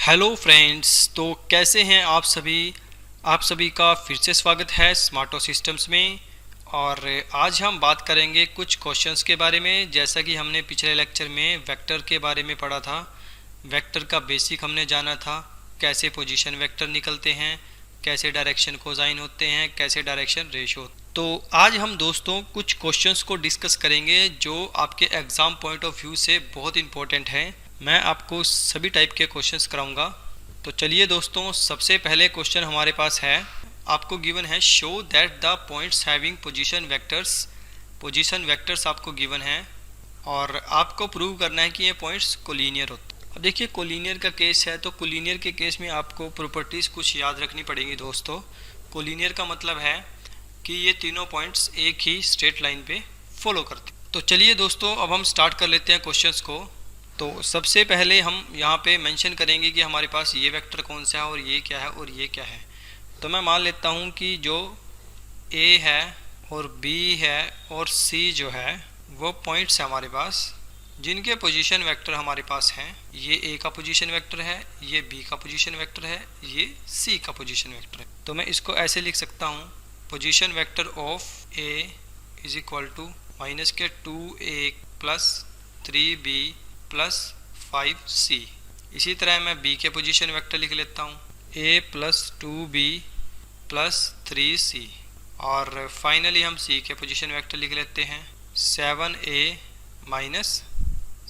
Hello friends, तो कैसे हैं आप सभी का फिर से स्वागत है स्मार्टो सिस्टम्स में। और आज हम बात करेंगे कुछ क्वेश्चंस के बारे में। जैसा कि हमने पिछले लेक्चर में वेक्टर के बारे में पढ़ा था, वेक्टर का बेसिक हमने जाना था, कैसे पोजीशन वेक्टर निकलते हैं, कैसे डायरेक्शन कोसाइन होते हैं, कैसे डायरेक्शन रेशियो। तो आज हम दोस्तों कुछ क्वेश्चंस को डिस्कस करेंगे जो आपके एग्ज़ाम पॉइंट ऑफ व्यू से बहुत इंपॉर्टेंट हैं। मैं आपको सभी टाइप के क्वेश्चंस कराऊंगा। तो चलिए दोस्तों, सबसे पहले क्वेश्चन हमारे पास है, आपको गिवन है show that the points having position vectors आपको गिवन है और आपको प्रूव करना है कि ये पॉइंट्स कोलिनियर होते हैं। अब देखिए, कोलिनियर का केस है तो कोलिनियर के केस में आपको प्रॉपर्टीज़ कुछ याद रखनी पड़ेगी दोस्तों। कोलिनियर का मतलब है कि ये तीनों पॉइंट्स एक ही स्ट्रेट लाइन पे फॉलो करते हैं। तो चलिए दोस्तों, अब हम स्टार्ट कर लेते हैं क्वेश्चंस को। तो सबसे पहले हम यहाँ पे मेंशन करेंगे कि हमारे पास ये वेक्टर कौन सा है और ये क्या है और ये क्या है। तो मैं मान लेता हूँ कि जो A है और B है और C जो है वो पॉइंट्स है हमारे पास, जिनके पोजीशन वेक्टर हमारे पास हैं। ये A का पोजीशन वेक्टर है, ये B का पोजीशन वेक्टर है, ये C का पोजीशन वेक्टर है। तो मैं इसको ऐसे लिख सकता हूँ, position vector of A is equal to minus के 2A plus 3B plus 5C। इसी तरह मैं B के पोजीशन वेक्टर लिख लेता हूँ, A plus 2B plus 3C। और फाइनली हम C के पोजीशन वेक्टर लिख लेते हैं 7A माइनस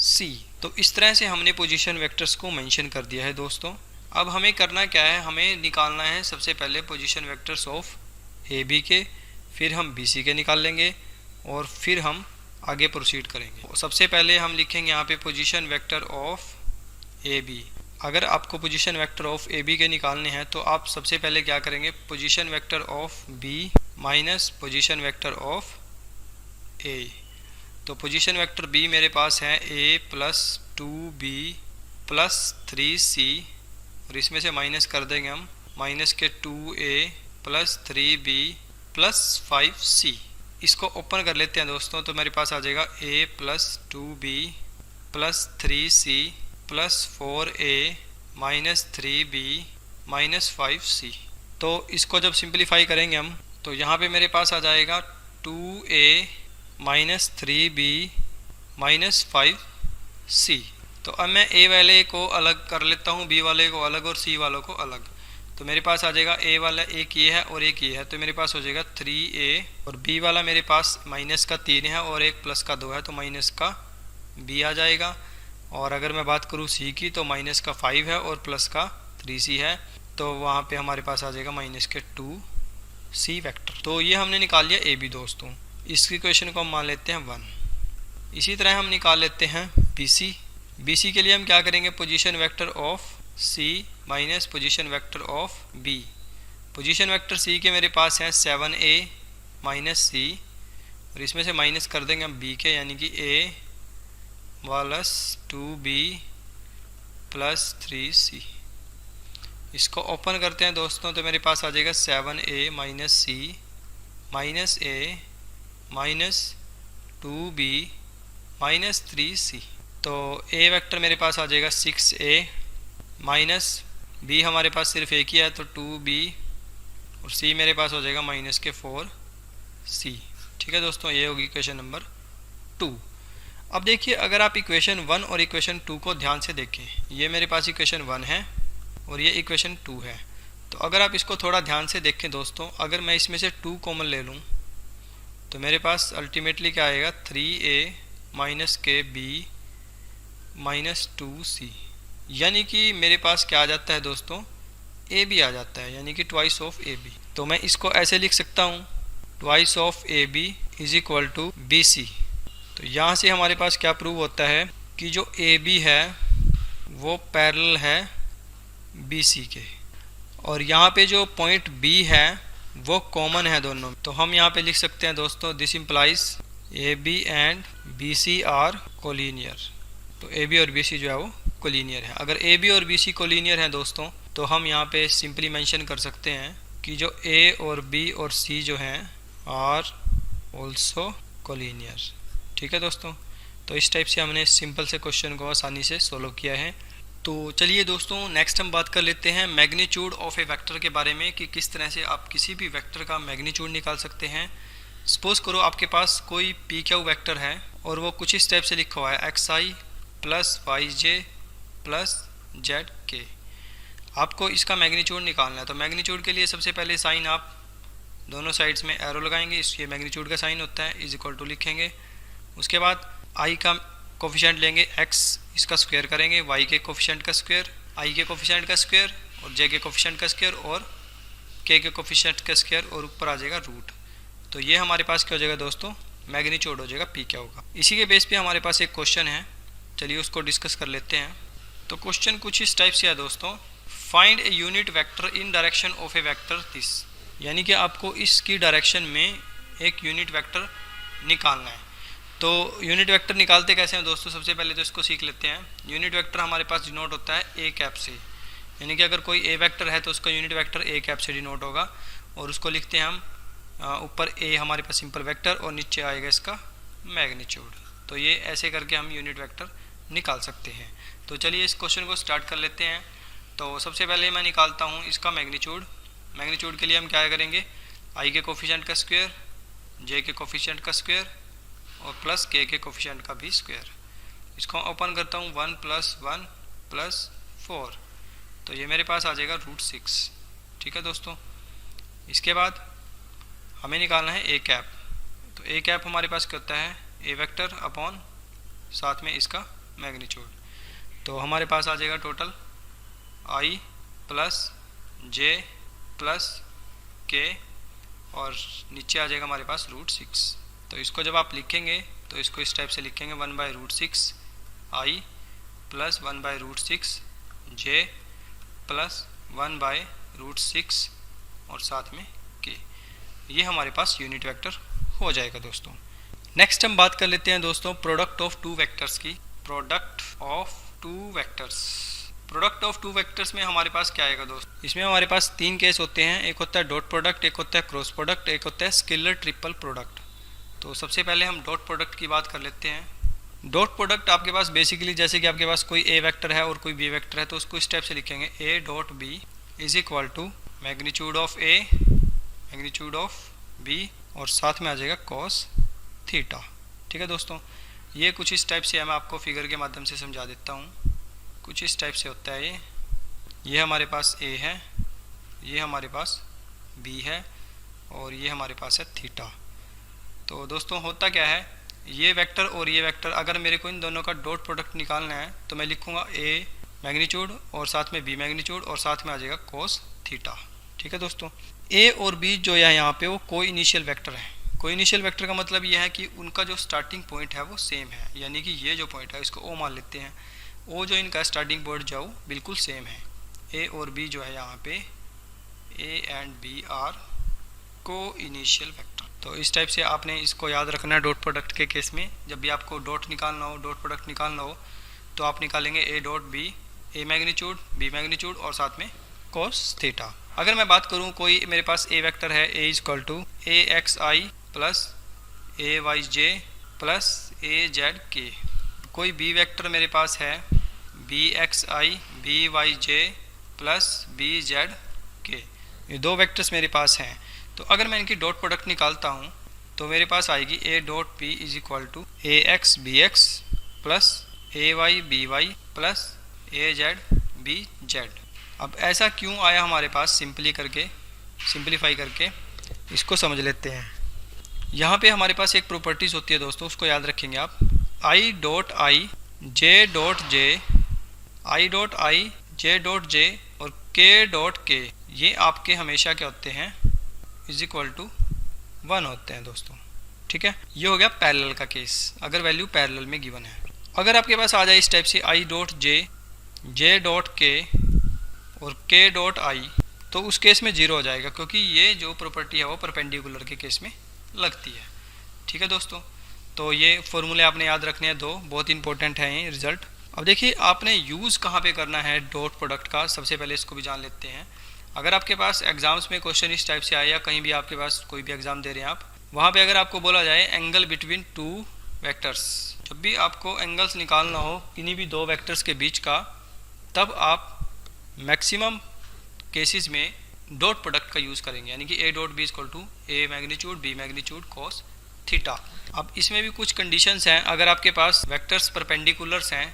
C। तो इस तरह से हमने पोजीशन वेक्टर्स को मेंशन कर दिया है दोस्तों। अब हमें करना क्या है, हमें निकालना है सबसे पहले पोजीशन वेक्टर्स ऑफ AB के, फिर हम BC के निकाल लेंगे और फिर हम आगे प्रोसीड करेंगे। सबसे पहले हम लिखेंगे यहाँ पे पोजीशन वेक्टर ऑफ AB। अगर आपको पोजीशन वेक्टर ऑफ AB के निकालने हैं तो आप सबसे पहले क्या करेंगे, position vector of B minus position vector of A। तो पोजीशन वेक्टर B मेरे पास है A plus 2B plus 3C और इसमें से माइनस कर देंगे हम, माइनस के 2A plus 3B plus 5C। इसको ओपन कर लेते हैं दोस्तों, तो मेरे पास आ जाएगा A plus 2B plus 3C plus 4A minus 3B minus 5C। तो इसको जब सिंप्लीफाई करेंगे हम तो यहाँ पे मेरे पास आ जाएगा 2A minus 3B minus 5C। तो अब मैं A वाले को अलग कर लेता हूँ, B वाले को अलग और C वालों को अलग। तो मेरे पास आ जाएगा A वाला एक ये है और एक ये है, तो मेरे पास हो जाएगा 3A। और B वाला मेरे पास माइनस का 3 है और एक प्लस का 2 है, तो माइनस का B आ जाएगा। और अगर मैं बात करूँ C की तो माइनस का 5 है और प्लस का 3C है, तो वहाँ पे हमारे पास आ जाएगा माइनस के 2C वेक्टर। तो ये हमने निकाल लिया AB दोस्तों। इस इक्वेशन को हम मान लेते हैं 1। इसी तरह हम निकाल लेते हैं BC। BC के लिए हम क्या करेंगे, position vector of C minus position vector of B। Position vector C के मेरे पास है 7A माइनस C और इसमें से माइनस कर देंगे हम B के, यानी कि A plus 2B plus 3C। इसको ओपन करते हैं दोस्तों, तो मेरे पास आ जाएगा 7A minus C minus A minus 2B minus 3C। तो A वेक्टर मेरे पास आ जाएगा 6A माइनस B, हमारे पास सिर्फ एक ही है तो 2B और C मेरे पास हो जाएगा माइनस के 4C। ठीक है दोस्तों, ये होगी इक्वेशन नंबर 2। अब देखिए, अगर आप इक्वेशन 1 और इक्वेशन 2 को ध्यान से देखें, ये मेरे पास इक्वेशन 1 है और ये इक्वेशन 2 है। तो अगर आप इसको थोड़ा ध्यान से देखें दोस्तों, अगर मैं इसमें से 2 कॉमन ले लूँ तो मेरे पास अल्टीमेटली क्या आएगा, 3A माइनस के B माइनस 2C। यानी कि मेरे पास क्या आ जाता है दोस्तों, AB आ जाता है, यानी कि ट्वाइस ऑफ AB। तो मैं इसको ऐसे लिख सकता हूँ, twice of AB is equal to BC। तो यहाँ से हमारे पास क्या प्रूव होता है कि जो AB है वो पैरेलल है BC के, और यहाँ पे जो पॉइंट B है वो कॉमन है दोनों। तो हम यहाँ पे लिख सकते हैं दोस्तों, this implies AB and BC are collinear. तो AB और BC जो है वो कोलिनियर है। अगर AB और BC कोलिनियर है दोस्तों, तो हम यहाँ पे सिंपली मेंशन कर सकते हैं कि जो A और B और C जो हैं आर ऑल्सो कोलिनियर। ठीक है दोस्तों, तो इस टाइप से हमने सिंपल से क्वेश्चन को आसानी से सोल्व किया है। तो चलिए दोस्तों, नेक्स्ट हम बात कर लेते हैं मैग्नीट्यूड ऑफ ए वेक्टर के बारे में कि किस तरह से आप किसी भी वेक्टर का मैग्नीट्यूड निकाल सकते हैं। सपोज करो आपके पास कोई पी क्यू वेक्टर है और वो कुछ इस टाइप से लिखा हुआ है x I plus Y J plus Z के। आपको इसका मैग्नीट्यूड निकालना है। तो मैग्नीट्यूड के लिए सबसे पहले साइन आप दोनों साइड्स में एरो लगाएंगे, इसके मैग्नीट्यूड का साइन होता है, इज इक्वल टू लिखेंगे। उसके बाद आई का कोफिशिएंट लेंगे, एक्स इसका स्क्वायर करेंगे, वाई के कोफिशिएंट का स्क्वायर, आई के कोफिशिएंट का स्क्वायर और जे के कोफिशिएंट का स्क्वायर और के कोफिशिएंट का स्क्वायर और ऊपर आ जाएगा रूट। तो ये हमारे पास क्या हो जाएगा दोस्तों, मैग्नीट्यूड हो जाएगा पी क्या होगा। इसी के बेस पे हमारे पास एक क्वेश्चन है, चलिए उसको डिस्कस कर लेते हैं। तो क्वेश्चन कुछ इस टाइप से है दोस्तों, find a unit vector in direction of A vector this, यानी कि आपको इसकी डायरेक्शन में एक यूनिट वेक्टर निकालना है। तो यूनिट वेक्टर निकालते कैसे हैं दोस्तों, सबसे पहले तो इसको सीख लेते हैं। यूनिट वेक्टर हमारे पास डिनोट होता है ए कैप से, यानी कि अगर कोई ए वेक्टर है तो उसका यूनिट वेक्टर ए कैप से डिनोट होगा और उसको लिखते हैं हम ऊपर ए हमारे पास सिंपल वेक्टर और नीचे आएगा इसका मैग्नीट्यूड। तो ये ऐसे करके हम यूनिट वेक्टर निकाल सकते हैं। तो चलिए इस क्वेश्चन को स्टार्ट कर लेते हैं। तो सबसे पहले मैं निकालता हूँ इसका मैग्नीट्यूड। मैग्नीट्यूड के लिए हम क्या करेंगे, आई के कोफिशिएंट का स्क्वायर, जे के कोफिशिएंट का स्क्वायर और प्लस के कोफिशिएंट का भी स्क्वायर। इसको ओपन करता हूँ, 1 + 1 + 4, तो ये मेरे पास आ जाएगा √6। ठीक है दोस्तों, इसके बाद हमें निकालना है ए कैप। तो ए कैप हमारे पास क्या होता है, ए वेक्टर अपॉन साथ में इसका मैग्नीट्यूड। तो हमारे पास आ जाएगा total I plus J plus के और नीचे आ जाएगा हमारे पास √6। तो इसको जब आप लिखेंगे तो इसको इस टाइप से लिखेंगे, 1/√6 आई प्लस 1/√6 जे प्लस 1/√6 और साथ में के। ये हमारे पास यूनिट वेक्टर हो जाएगा दोस्तों। नेक्स्ट हम बात कर लेते हैं दोस्तों प्रोडक्ट ऑफ टू वेक्टर्स की। Product of two vectors, product of two vectors में हमारे पास क्या आएगा दोस्तों, इसमें हमारे पास 3 केस होते हैं। एक होता है डॉट प्रोडक्ट, एक होता है क्रॉस प्रोडक्ट, एक होता है स्केलर ट्रिपल प्रोडक्ट। तो सबसे पहले हम डॉट प्रोडक्ट की बात कर लेते हैं। डॉट प्रोडक्ट आपके पास बेसिकली जैसे कि आपके पास कोई ए वेक्टर है और कोई बी वेक्टर है तो उसको इस टाइप से लिखेंगे, A dot B is equal to magnitude of A magnitude of B और साथ में आ जाएगा कॉस थीटा। ठीक है दोस्तों, ये कुछ इस टाइप से है, मैं आपको फिगर के माध्यम से समझा देता हूँ। कुछ इस टाइप से होता है ये हमारे पास ए है, ये हमारे पास बी है और ये हमारे पास है थीटा। तो दोस्तों होता क्या है, ये वेक्टर और ये वेक्टर अगर मेरे को इन दोनों का डॉट प्रोडक्ट निकालना है तो मैं लिखूंगा ए मैग्नीट्यूड और साथ में बी मैग्नीट्यूड और साथ में आ जाएगा कोस थीटा। ठीक है दोस्तों, ए और बी जो है यहाँ पे वो कोई इनिशियल वेक्टर है। कोई इनिशियल वेक्टर का मतलब यह है कि उनका जो स्टार्टिंग पॉइंट है वो सेम है, यानी कि ये जो पॉइंट है इसको ओ मान लेते हैं, ओ जो इनका स्टार्टिंग पॉइंट जो बिल्कुल सेम है। ए और बी जो है यहाँ पे ए एंड बी आर को इनिशियल वेक्टर। तो इस टाइप से आपने इसको याद रखना है डॉट प्रोडक्ट के केस में। जब भी आपको डॉट निकालना हो, डॉट प्रोडक्ट निकालना हो तो आप निकालेंगे A dot B, A magnitude B magnitude और साथ में कोस थीटा। अगर मैं बात करूं कोई मेरे पास ए वेक्टर है, A is equal to A X I plus A Y J plus A Z K. कोई बी वेक्टर मेरे पास है B X I B Y J plus B Z K. ये 2 वेक्टर्स मेरे पास हैं। तो अगर मैं इनकी डॉट प्रोडक्ट निकालता हूँ तो मेरे पास आएगी A dot P is equal to A X B X plus A Y B Y plus A Z B Z. अब ऐसा क्यों आया हमारे पास, सिंपलीफाई करके इसको समझ लेते हैं। यहाँ पे हमारे पास एक प्रॉपर्टीज़ होती है दोस्तों, उसको याद रखेंगे आप। I dot I J dot J, I dot I J dot J और के डॉट के, ये आपके हमेशा क्या होते हैं, इज इक्वल टू 1 होते हैं दोस्तों। ठीक है, ये हो गया पैरेलल का केस, अगर वैल्यू पैरेलल में गिवन है। अगर आपके पास आ जाए इस टाइप से I dot J, J dot के और के डॉट आई, तो उस केस में 0 हो जाएगा क्योंकि ये जो प्रॉपर्टी है वो परपेंडिकुलर के केस में लगती है। ठीक है दोस्तों, तो ये फॉर्मूले आपने याद रखने हैं, 2 बहुत इंपॉर्टेंट है ये रिजल्ट। अब देखिए आपने यूज़ कहाँ पे करना है डॉट प्रोडक्ट का, सबसे पहले इसको भी जान लेते हैं। अगर आपके पास एग्जाम्स में क्वेश्चन इस टाइप से आए या कहीं भी आपके पास कोई भी एग्जाम दे रहे हैं आप, वहाँ पे अगर आपको बोला जाए एंगल बिटवीन 2 वेक्टर्स, जब भी आपको एंगल्स निकालना हो किन्हीं भी 2 वेक्टर्स के बीच का, तब आप मैक्सिमम केसेस में डॉट प्रोडक्ट का यूज़ करेंगे, यानी कि A dot B equal to A magnitude B magnitude cos theta. अब इसमें भी कुछ कंडीशंस हैं। अगर आपके पास वेक्टर्स परपेंडिकुलर्स हैं,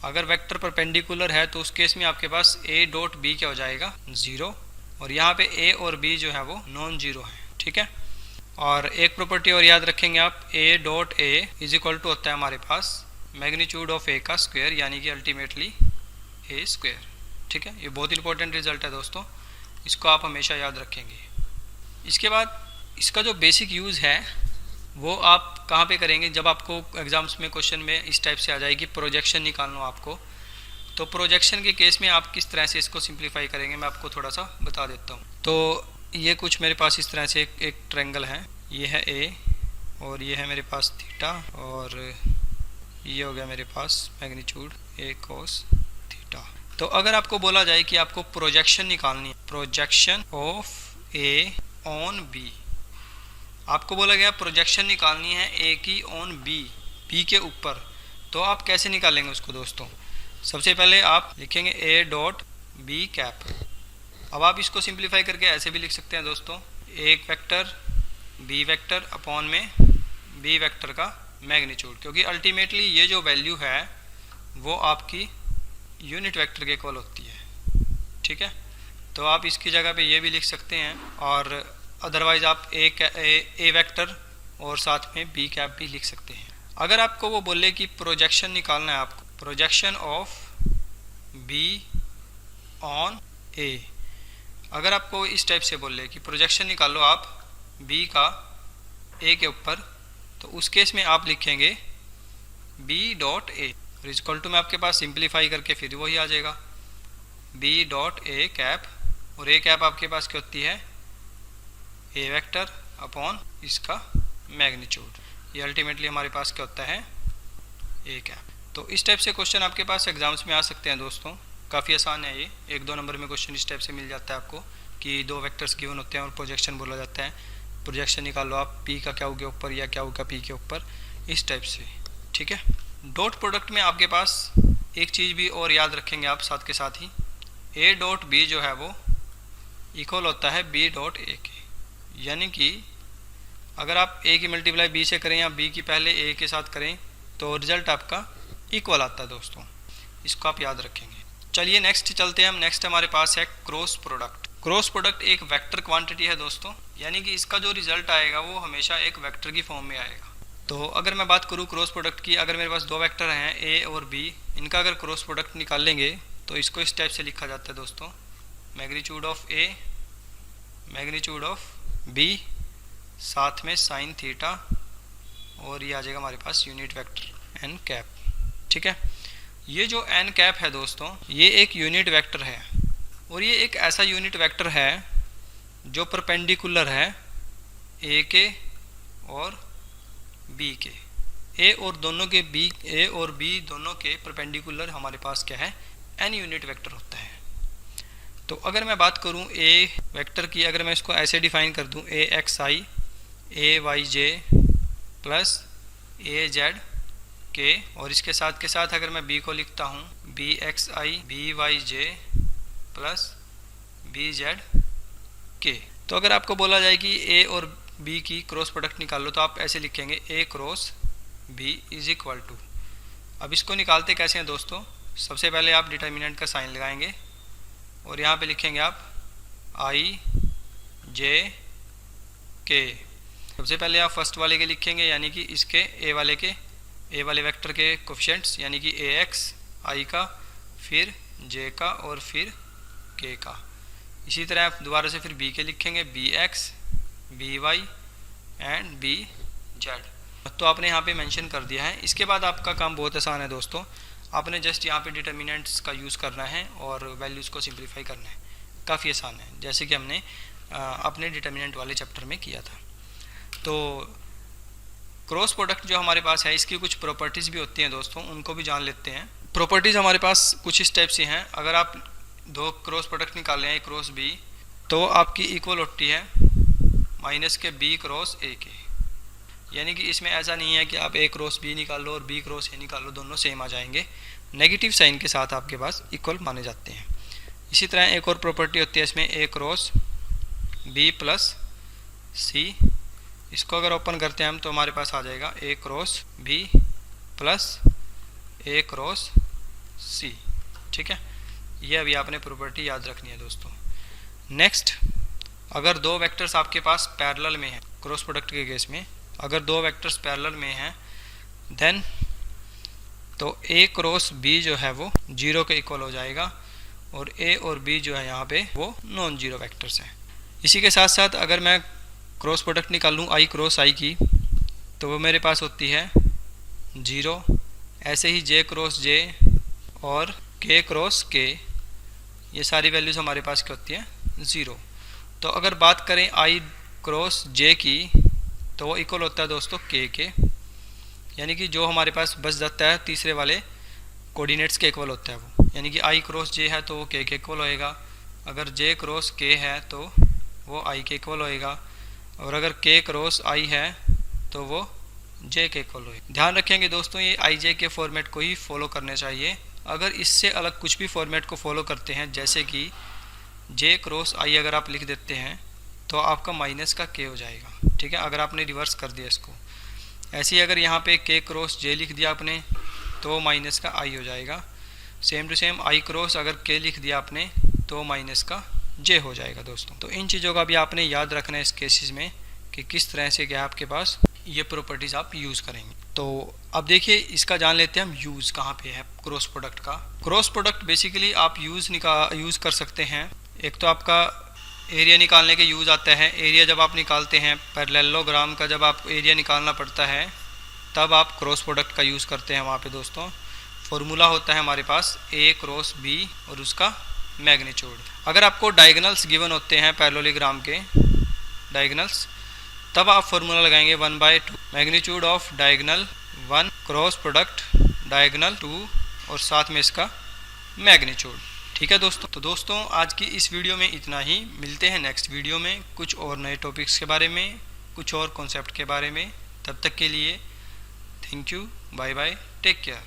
अगर वेक्टर परपेंडिकुलर है तो उस केस में आपके पास ए डॉट बी क्या हो जाएगा, 0, और यहाँ पे ए और बी जो है वो नॉन जीरो है, ठीक है। और एक प्रॉपर्टी और याद रखेंगे आप, A dot A is equal to होता है हमारे पास मैग्नीट्यूड ऑफ ए का स्क्वायर, यानी कि अल्टीमेटली ए स्क्वायर, ठीक है। ये बहुत इंपॉर्टेंट रिजल्ट है दोस्तों, इसको आप हमेशा याद रखेंगे। इसके बाद इसका जो बेसिक यूज़ है वो आप कहाँ पे करेंगे, जब आपको एग्जाम्स में क्वेश्चन में इस टाइप से आ जाएगी प्रोजेक्शन निकालना आपको, तो प्रोजेक्शन के केस में आप किस तरह से इसको सिंप्लीफाई करेंगे मैं आपको थोड़ा सा बता देता हूँ। तो ये कुछ मेरे पास इस तरह से एक ट्रायंगल है, ये है ए और ये है मेरे पास थीटा, और ये हो गया मेरे पास मैग्नीट्यूड ए कॉस थीटा। तो अगर आपको बोला जाए कि आपको प्रोजेक्शन निकालनी है, projection of A on B, आपको बोला गया प्रोजेक्शन निकालनी है ए की ऑन बी, बी के ऊपर, तो आप कैसे निकालेंगे उसको दोस्तों। सबसे पहले आप लिखेंगे ए डॉट बी कैप। अब आप इसको सिंप्लीफाई करके ऐसे भी लिख सकते हैं दोस्तों, एक वेक्टर बी वेक्टर अपॉन में बी वेक्टर का मैग्नीट्यूड, क्योंकि अल्टीमेटली ये जो वैल्यू है वो आपकी यूनिट वेक्टर के इक्वल होती है, ठीक है। तो आप इसकी जगह पे ये भी लिख सकते हैं, और अदरवाइज आप ए वेक्टर और साथ में बी कैप भी लिख सकते हैं। अगर आपको वो बोले कि प्रोजेक्शन निकालना है आपको, प्रोजेक्शन ऑफ बी ऑन ए, अगर आपको इस टाइप से बोले कि प्रोजेक्शन निकालो आप बी का ए के ऊपर, तो उस केस में आप लिखेंगे B dot A equal to में आपके पास सिंप्लीफाई करके फिर वही आ जाएगा बी डॉट ए कैप, और ए कैप आपके पास क्या होती है, ए वेक्टर अपॉन इसका मैग्नीट्यूड, ये अल्टीमेटली हमारे पास क्या होता है, ए कैप। तो इस टाइप से क्वेश्चन आपके पास एग्जाम्स में आ सकते हैं दोस्तों, काफ़ी आसान है ये, 1-2 नंबर में क्वेश्चन इस टाइप से मिल जाता है आपको कि दो वेक्टर्स गिवन होते हैं और प्रोजेक्शन बोला जाता है, प्रोजेक्शन निकालो आप पी का क्या हो गया ऊपर या क्या होगा पी के ऊपर, इस टाइप से, ठीक है। डॉट प्रोडक्ट में आपके पास एक चीज़ भी और याद रखेंगे आप साथ के साथ ही, ए डॉट बी जो है वो इक्वल होता है बी डॉट ए के, यानी कि अगर आप ए की मल्टीप्लाई बी से करें या बी की पहले ए के साथ करें तो रिजल्ट आपका इक्वल आता है दोस्तों, इसको आप याद रखेंगे। चलिए नेक्स्ट चलते हैं हम। नेक्स्ट हमारे पास है क्रॉस प्रोडक्ट। क्रॉस प्रोडक्ट एक वेक्टर क्वांटिटी है दोस्तों, यानी कि इसका जो रिजल्ट आएगा वो हमेशा एक वेक्टर की फॉर्म में आएगा। तो अगर मैं बात करूँ क्रॉस प्रोडक्ट की, अगर मेरे पास दो वेक्टर हैं ए और बी, इनका अगर क्रॉस प्रोडक्ट निकाल लेंगे तो इसको इस टाइप से लिखा जाता है दोस्तों, magnitude of A magnitude of B साथ में साइन थीटा, और ये आ जाएगा हमारे पास यूनिट वेक्टर एन कैप, ठीक है। ये जो एन कैप है दोस्तों, ये एक यूनिट वेक्टर है, और ये एक ऐसा यूनिट वेक्टर है जो परपेंडिकुलर है ए के और बी के, ए और बी दोनों के परपेंडिकुलर हमारे पास क्या है, एन यूनिट वेक्टर होता है। तो अगर मैं बात करूं ए वेक्टर की, अगर मैं इसको ऐसे डिफाइन कर दूं, ए X I A Y J plus A Z के, और इसके साथ के साथ अगर मैं बी को लिखता हूं B X I B Y J plus B Z के, तो अगर आपको बोला जाए कि ए और बी की क्रॉस प्रोडक्ट निकाल लो तो आप ऐसे लिखेंगे A cross B is equal to. अब इसको निकालते कैसे हैं दोस्तों, सबसे पहले आप डिटर्मिनेंट का साइन लगाएंगे और यहाँ पे लिखेंगे आप आई जे के। सबसे पहले आप फर्स्ट वाले के लिखेंगे, यानी कि इसके ए वाले वेक्टर के कोफिशिएंट्स, यानी कि ए एक्स आई का, फिर जे का और फिर के का। इसी तरह आप दोबारा से फिर बी के लिखेंगे, B X B Y and B Z. तो आपने यहाँ पे मेंशन कर दिया है। इसके बाद आपका काम बहुत आसान है दोस्तों, आपने जस्ट यहाँ पे डिटर्मिनेंट्स का यूज़ करना है और वैल्यूज़ को सिंप्लीफाई करना है, काफ़ी आसान है, जैसे कि हमने अपने डिटर्मिनेंट वाले चैप्टर में किया था। तो क्रॉस प्रोडक्ट जो हमारे पास है, इसकी कुछ प्रॉपर्टीज़ भी होती हैं दोस्तों, उनको भी जान लेते हैं। प्रॉपर्टीज़ हमारे पास कुछ इस टाइप से हैं, अगर आप दो क्रॉस प्रोडक्ट निकालें ए क्रॉस बी, तो आपकी इक्वल होती है माइनस के बी क्रॉस ए के, यानी कि इसमें ऐसा नहीं है कि आप ए क्रॉस बी निकाल लो और बी क्रॉस ए निकाल लो, दोनों सेम आ जाएंगे। नेगेटिव साइन के साथ आपके पास इक्वल माने जाते हैं। इसी तरह एक और प्रॉपर्टी होती है इसमें, ए क्रॉस बी प्लस सी। इसको अगर ओपन करते हैं हम तो हमारे पास आ जाएगा ए क्रॉस बी प्लस ए क्रॉस सी। ठीक है, ये अभी आपने प्रॉपर्टी याद रखनी है दोस्तों। नेक्स्ट, अगर दो वेक्टर्स आपके पास पैरेलल में हैं, क्रॉस प्रोडक्ट के केस में अगर दो वेक्टर्स पैरेलल में हैं देन तो ए क्रॉस बी जो है वो 0 के इक्वल हो जाएगा और ए और बी जो है यहाँ पे वो नॉन जीरो वेक्टर्स हैं। इसी के साथ साथ अगर मैं क्रॉस प्रोडक्ट निकाल लूँ आई क्रॉस आई की तो वो मेरे पास होती है 0। ऐसे ही जे क्रॉस जे और के क्रॉस के, ये सारी वैल्यूज़ हमारे पास क्या होती है 0। तो अगर बात करें आई क्रॉस जे की तो वो इक्वल होता है दोस्तों के, यानी कि जो हमारे पास बच जाता है तीसरे वाले कोऑर्डिनेट्स के इक्वल होता है वो, यानी कि आई क्रॉस जे है तो वो के इक्वल होएगा, अगर जे क्रॉस के है तो वो आई के इक्वल होएगा, और अगर के क्रॉस आई है तो वो जे के इक्वल होएगा। ध्यान रखेंगे दोस्तों, ये आई जे के फॉर्मेट को ही फॉलो करने चाहिए। अगर इससे अलग कुछ भी फॉर्मेट को फॉलो करते हैं, जैसे कि जे क्रॉस आई अगर आप लिख देते हैं तो आपका माइनस का के हो जाएगा। ठीक है, अगर आपने रिवर्स कर दिया इसको। ऐसे ही अगर यहाँ पे के क्रॉस जे लिख दिया आपने तो माइनस का आई हो जाएगा। Same to same I cross अगर के लिख दिया आपने तो माइनस का जे हो जाएगा दोस्तों। तो इन चीज़ों का भी आपने याद रखना है इस केसेस में कि किस तरह से क्या आपके पास ये प्रॉपर्टीज़ आप यूज़ करेंगे। तो अब देखिए इसका जान लेते हैं हम यूज़ कहाँ पे है क्रॉस प्रोडक्ट का। क्रॉस प्रोडक्ट बेसिकली आप यूज़ कर सकते हैं। एक तो आपका एरिया निकालने के यूज़ आता है। एरिया जब आप निकालते हैं, पैरेललोग्राम का जब आपको एरिया निकालना पड़ता है तब आप क्रॉस प्रोडक्ट का यूज़ करते हैं। वहाँ पे दोस्तों फॉर्मूला होता है हमारे पास ए क्रॉस बी और उसका मैग्नीट्यूड। अगर आपको डायगोनल्स गिवन होते हैं पैरेललोग्राम के डायगोनल्स, तब आप फॉर्मूला लगाएंगे 1/2 magnitude of diagonal 1 cross product diagonal 2 और साथ में इसका मैग्नीट्यूड। ठीक है दोस्तों। तो दोस्तों आज की इस वीडियो में इतना ही। मिलते हैं नेक्स्ट वीडियो में कुछ और नए टॉपिक्स के बारे में, कुछ और कॉन्सेप्ट के बारे में। तब तक के लिए thank you, bye bye, take care.